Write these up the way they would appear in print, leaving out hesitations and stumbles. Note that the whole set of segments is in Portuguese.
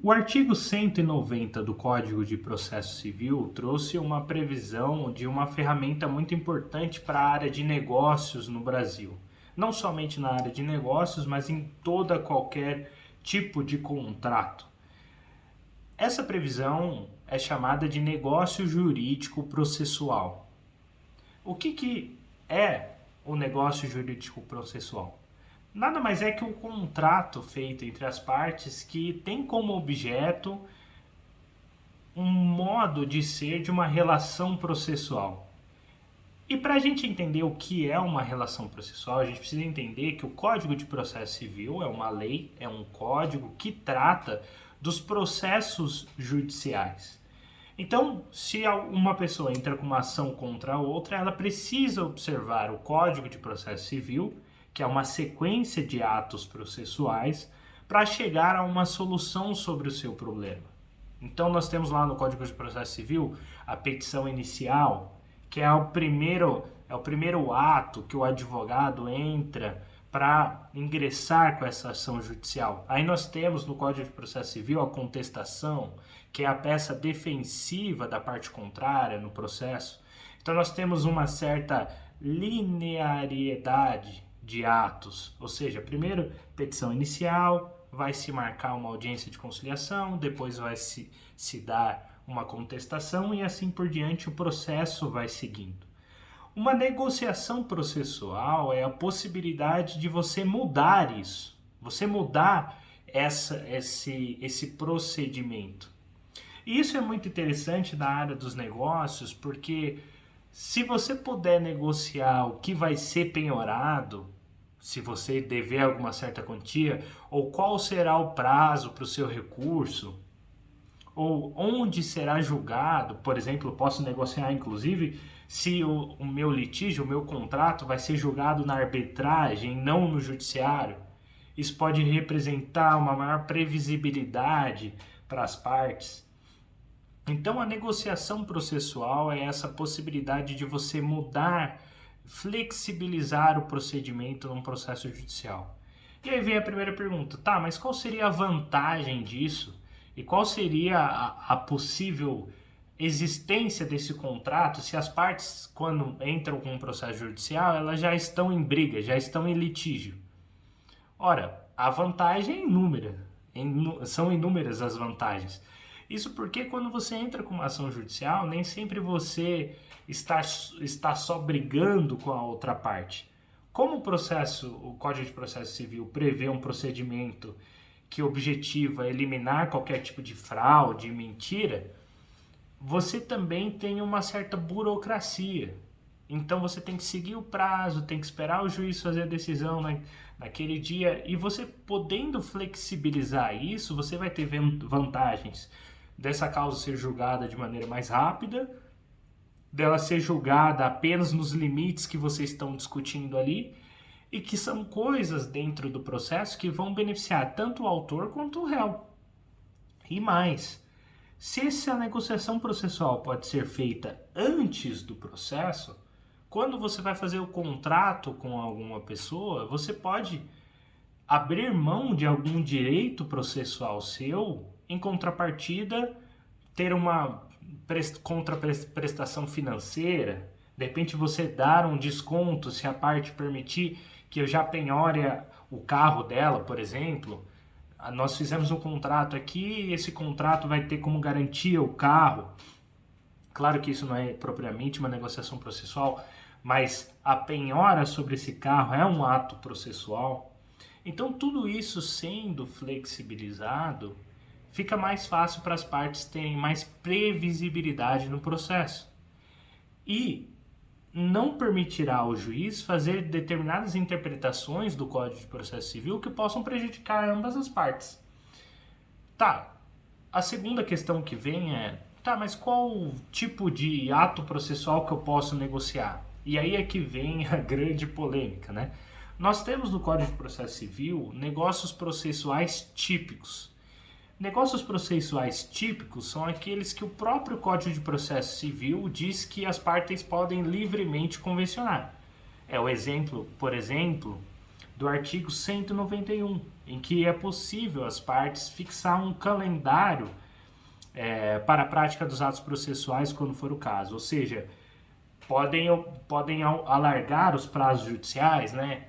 O artigo 190 do Código de Processo Civil trouxe uma previsão de uma ferramenta muito importante para a área de negócios no Brasil. Não somente na área de negócios, mas em qualquer tipo de contrato. Essa previsão é chamada de negócio jurídico processual. O que é o negócio jurídico processual? Nada mais é que um contrato feito entre as partes que tem como objeto um modo de ser de uma relação processual. E para a gente entender o que é uma relação processual, a gente precisa entender que o Código de Processo Civil é uma lei, é um código que trata dos processos judiciais. Então, se uma pessoa entra com uma ação contra a outra, ela precisa observar o Código de Processo Civil, que é uma sequência de atos processuais, para chegar a uma solução sobre o seu problema. Então nós temos lá no Código de Processo Civil a petição inicial, que é o primeiro ato que o advogado entra para ingressar com essa ação judicial. Aí nós temos no Código de Processo Civil a contestação, que é a peça defensiva da parte contrária no processo. Então nós temos uma certa linearidade de atos, ou seja, primeiro petição inicial, vai se marcar uma audiência de conciliação, depois vai se dar uma contestação e assim por diante o processo vai seguindo. Uma negociação processual é a possibilidade de você mudar isso, você mudar esse procedimento. E isso é muito interessante na área dos negócios, porque se você puder negociar o que vai ser penhorado, se você dever alguma certa quantia, ou qual será o prazo para o seu recurso, ou onde será julgado, por exemplo, posso negociar inclusive se o meu litígio, o meu contrato vai ser julgado na arbitragem, não no judiciário. Isso pode representar uma maior previsibilidade para as partes. Então a negociação processual é essa possibilidade de você mudar, flexibilizar o procedimento num processo judicial. E aí vem a primeira pergunta, tá, mas qual seria a vantagem disso? E qual seria a possível existência desse contrato se as partes, quando entram com um processo judicial, elas já estão em briga, já estão em litígio? Ora, a vantagem é inúmera, são inúmeras as vantagens. Isso porque quando você entra com uma ação judicial, nem sempre você está só brigando com a outra parte. Como o Código de Processo Civil prevê um procedimento que objetiva eliminar qualquer tipo de fraude e mentira, você também tem uma certa burocracia. Então você tem que seguir o prazo, tem que esperar o juiz fazer a decisão naquele dia, e você podendo flexibilizar isso, você vai ter vantagens dessa causa ser julgada de maneira mais rápida, dela ser julgada apenas nos limites que vocês estão discutindo ali, e que são coisas dentro do processo que vão beneficiar tanto o autor quanto o réu. E mais, se essa negociação processual pode ser feita antes do processo, quando você vai fazer o contrato com alguma pessoa, você pode abrir mão de algum direito processual seu, em contrapartida, ter uma contraprestação financeira, de repente você dar um desconto se a parte permitir que eu já penhore o carro dela, por exemplo. Nós fizemos um contrato aqui e esse contrato vai ter como garantia o carro. Claro que isso não é propriamente uma negociação processual, mas a penhora sobre esse carro é um ato processual. Então tudo isso sendo flexibilizado, fica mais fácil para as partes terem mais previsibilidade no processo. E não permitirá ao juiz fazer determinadas interpretações do Código de Processo Civil que possam prejudicar ambas as partes. Tá, a segunda questão que vem é, tá, mas qual tipo de ato processual que eu posso negociar? E aí é que vem a grande polêmica, né? Nós temos no Código de Processo Civil negócios processuais típicos. Negócios processuais típicos são aqueles que o próprio Código de Processo Civil diz que as partes podem livremente convencionar. É o exemplo, por exemplo, do artigo 191. em que é possível as partes fixar um calendário para a prática dos atos processuais quando for o caso. Ou seja, podem alargar os prazos judiciais, né?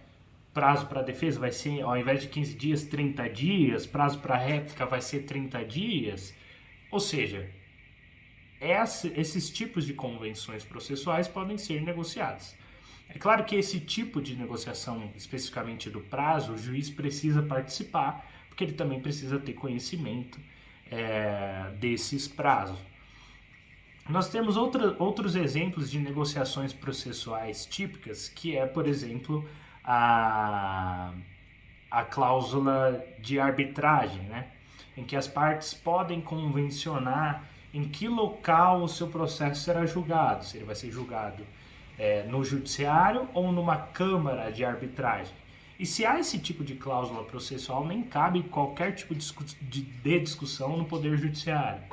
Prazo para defesa vai ser, ao invés de 15 dias, 30 dias, prazo para réplica vai ser 30 dias. Ou seja, esses tipos de convenções processuais podem ser negociados. É claro que esse tipo de negociação, especificamente do prazo, o juiz precisa participar, porque ele também precisa ter conhecimento desses prazos. Nós temos outros exemplos de negociações processuais típicas, que é, por exemplo, a cláusula de arbitragem, né? Em que as partes podem convencionar em que local o seu processo será julgado, se ele vai ser julgado no judiciário ou numa câmara de arbitragem. E se há esse tipo de cláusula processual, nem cabe qualquer tipo de discussão no Poder Judiciário.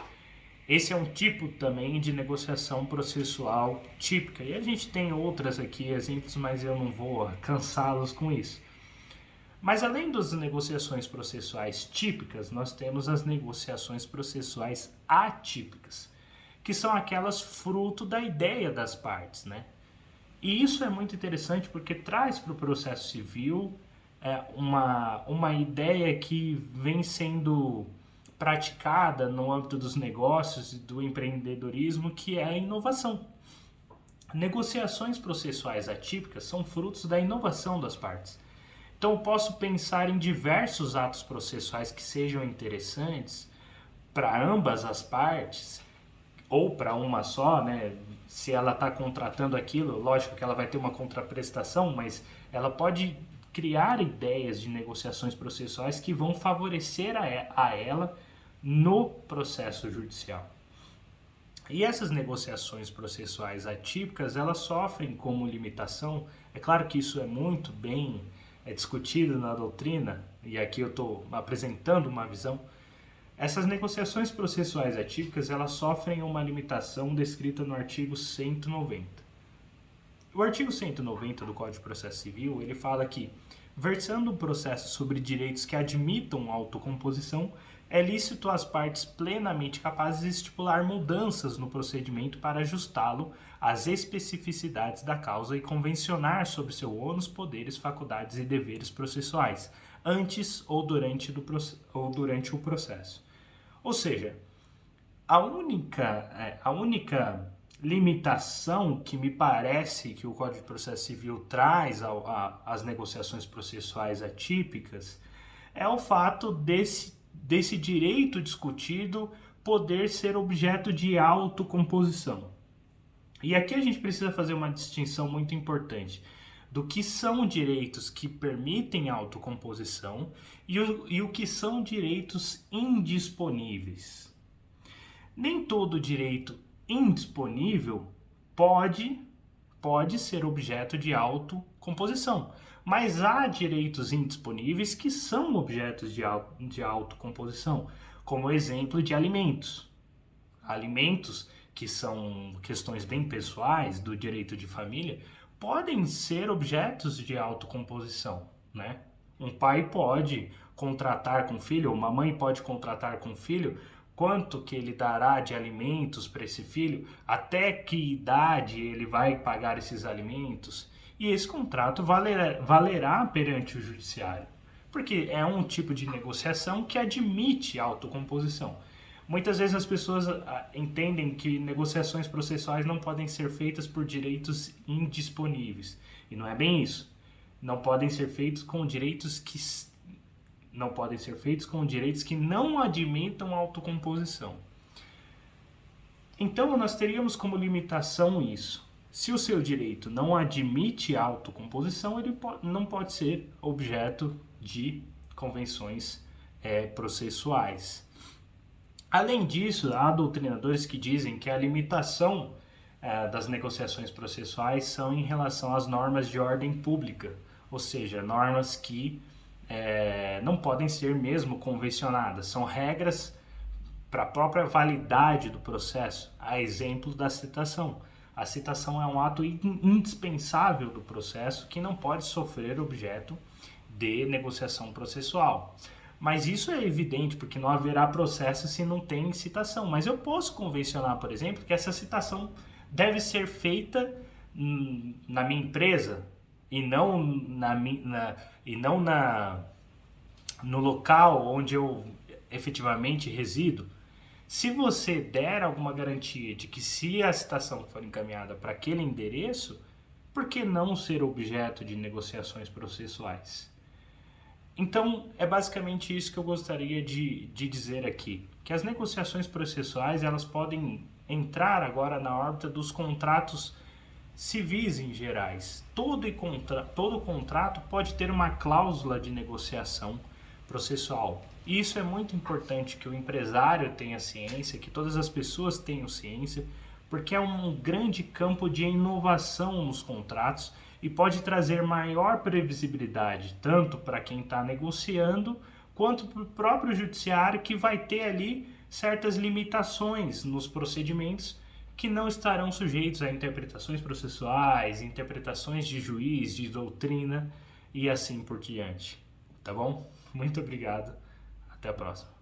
Esse é um tipo também de negociação processual típica. E a gente tem outras aqui, exemplos, mas eu não vou cansá-los com isso. Mas além das negociações processuais típicas, nós temos as negociações processuais atípicas, que são aquelas fruto da ideia das partes, né? E isso é muito interessante porque traz para o processo civil uma ideia que vem sendo praticada no âmbito dos negócios e do empreendedorismo, que é a inovação. Negociações processuais atípicas são frutos da inovação das partes. Então eu posso pensar em diversos atos processuais que sejam interessantes para ambas as partes, ou para uma só, né? Se ela está contratando aquilo, lógico que ela vai ter uma contraprestação, mas ela pode criar ideias de negociações processuais que vão favorecer a ela no processo judicial. E essas negociações processuais atípicas, elas sofrem como limitação, é claro que isso é muito bem discutido na doutrina, e aqui eu estou apresentando uma visão. Essas negociações processuais atípicas, elas sofrem uma limitação descrita no artigo 190. O artigo 190 do Código de Processo Civil, ele fala que, versando o processo sobre direitos que admitam autocomposição, é lícito às partes plenamente capazes de estipular mudanças no procedimento para ajustá-lo às especificidades da causa e convencionar sobre seu ônus, poderes, faculdades e deveres processuais, antes ou durante o processo. Ou seja, a única limitação que me parece que o Código de Processo Civil traz às negociações processuais atípicas é o fato desse direito discutido poder ser objeto de autocomposição. E aqui a gente precisa fazer uma distinção muito importante do que são direitos que permitem autocomposição e o que são direitos indisponíveis. Nem todo direito indisponível pode ser objeto de autocomposição, mas há direitos indisponíveis que são objetos de autocomposição, como o exemplo de alimentos. Alimentos, que são questões bem pessoais do direito de família, podem ser objetos de autocomposição, né? Um pai pode contratar com o filho, ou uma mãe pode contratar com o filho, quanto que ele dará de alimentos para esse filho, até que idade ele vai pagar esses alimentos, e esse contrato valerá perante o judiciário, porque é um tipo de negociação que admite autocomposição. Muitas vezes as pessoas entendem que negociações processuais não podem ser feitas por direitos indisponíveis, e não é bem isso. Não podem ser feitos com direitos que não admitam autocomposição. Então, nós teríamos como limitação isso. Se o seu direito não admite autocomposição, ele não pode ser objeto de convenções processuais. Além disso, há doutrinadores que dizem que a limitação das negociações processuais são em relação às normas de ordem pública, ou seja, normas que não podem ser mesmo convencionadas, são regras para a própria validade do processo, a exemplo da citação. A citação é um ato indispensável do processo que não pode sofrer objeto de negociação processual. Mas isso é evidente, porque não haverá processo se não tem citação. Mas eu posso convencionar, por exemplo, que essa citação deve ser feita na minha empresa e não no local onde eu efetivamente resido. Se você der alguma garantia de que, se a citação for encaminhada para aquele endereço, por que não ser objeto de negociações processuais? Então, é basicamente isso que eu gostaria de dizer aqui, que as negociações processuais elas podem entrar agora na órbita dos contratos civis em gerais. Todo contrato pode ter uma cláusula de negociação processual. E isso é muito importante que o empresário tenha ciência, que todas as pessoas tenham ciência, porque é um grande campo de inovação nos contratos e pode trazer maior previsibilidade, tanto para quem está negociando, quanto para o próprio judiciário, que vai ter ali certas limitações nos procedimentos que não estarão sujeitos a interpretações processuais, interpretações de juiz, de doutrina e assim por diante. Tá bom? Muito obrigado. Até a próxima.